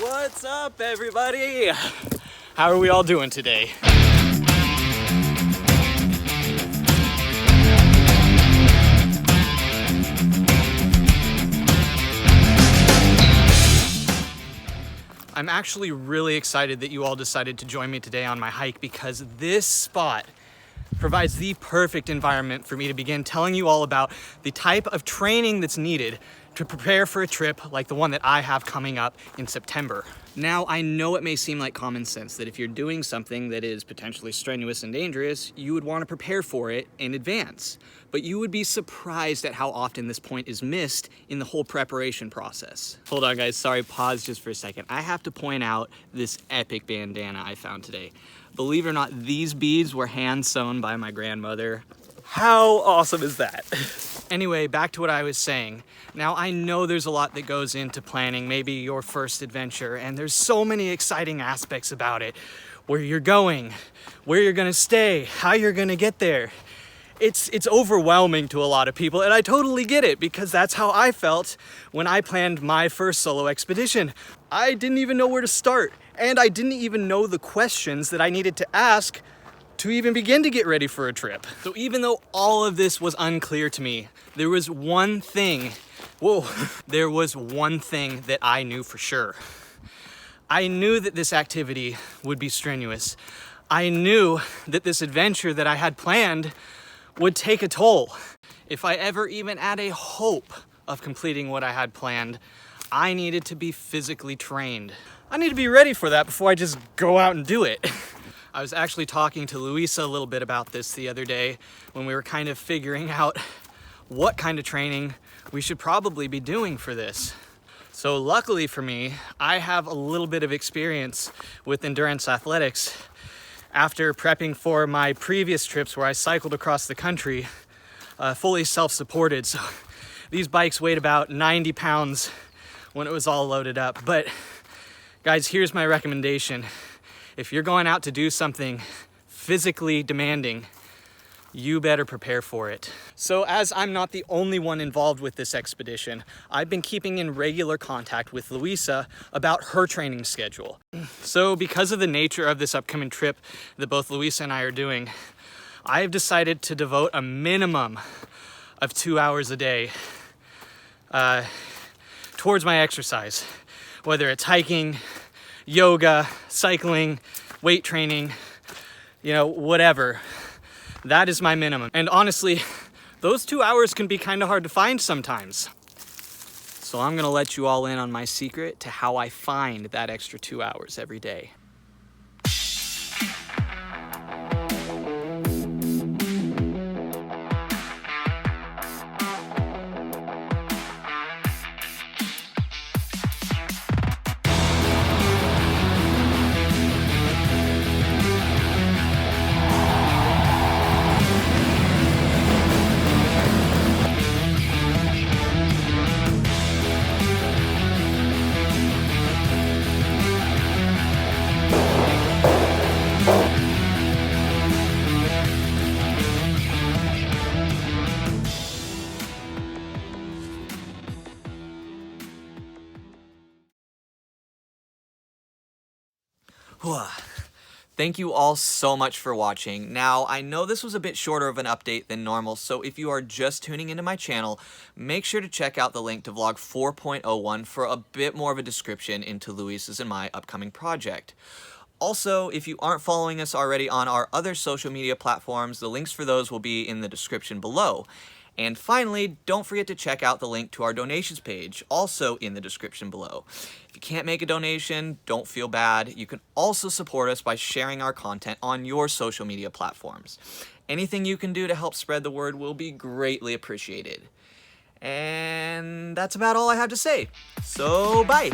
What's up, everybody? How are we all doing today? I'm actually really excited that you all decided to join me today on my hike because this spot provides the perfect environment for me to begin telling you all about the type of training that's needed to prepare for a trip like the one that I have coming up in September. Now, I know it may seem like common sense that if you're doing something that is potentially strenuous and dangerous, you would want to prepare for it in advance. But you would be surprised at how often this point is missed in the whole preparation process. Hold on, guys, sorry, pause just for a second. I have to point out this epic bandana I found today. Believe it or not, these beads were hand sewn by my grandmother. How awesome is that? Anyway, back to what I was saying. Now, I know there's a lot that goes into planning maybe your first adventure, and there's so many exciting aspects about it. Where you're going, where you're gonna stay, how you're gonna get there. It's overwhelming to a lot of people, and I totally get it because that's how I felt when I planned my first solo expedition. I didn't even know where to start, and I didn't even know the questions that I needed to ask to even begin to get ready for a trip. So even though all of this was unclear to me, there was one thing that I knew for sure. I knew that this activity would be strenuous. I knew that this adventure that I had planned would take a toll. If I ever even had a hope of completing what I had planned, I needed to be physically trained. I need to be ready for that before I just go out and do it. I was actually talking to Luissa a little bit about this the other day when we were kind of figuring out what kind of training we should probably be doing for this. So luckily for me, I have a little bit of experience with endurance athletics after prepping for my previous trips where I cycled across the country, fully self-supported. So these bikes weighed about 90 pounds when it was all loaded up. But guys, here's my recommendation. If you're going out to do something physically demanding, you better prepare for it. So as I'm not the only one involved with this expedition, I've been keeping in regular contact with Luissa about her training schedule. So because of the nature of this upcoming trip that both Luissa and I are doing, I have decided to devote a minimum of 2 hours a day towards my exercise, whether it's hiking, yoga, cycling, weight training, whatever. That is my minimum. And honestly, those 2 hours can be kind of hard to find sometimes. So I'm gonna let you all in on my secret to how I find that extra 2 hours every day. Thank you all so much for watching. Now, I know this was a bit shorter of an update than normal, so if you are just tuning into my channel, make sure to check out the link to vlog 4.01 for a bit more of a description into Luissa's and my upcoming project. Also, if you aren't following us already on our other social media platforms, the links for those will be in the description below. And finally, don't forget to check out the link to our donations page, also in the description below. If you can't make a donation, don't feel bad. You can also support us by sharing our content on your social media platforms. Anything you can do to help spread the word will be greatly appreciated. And that's about all I have to say. So, bye!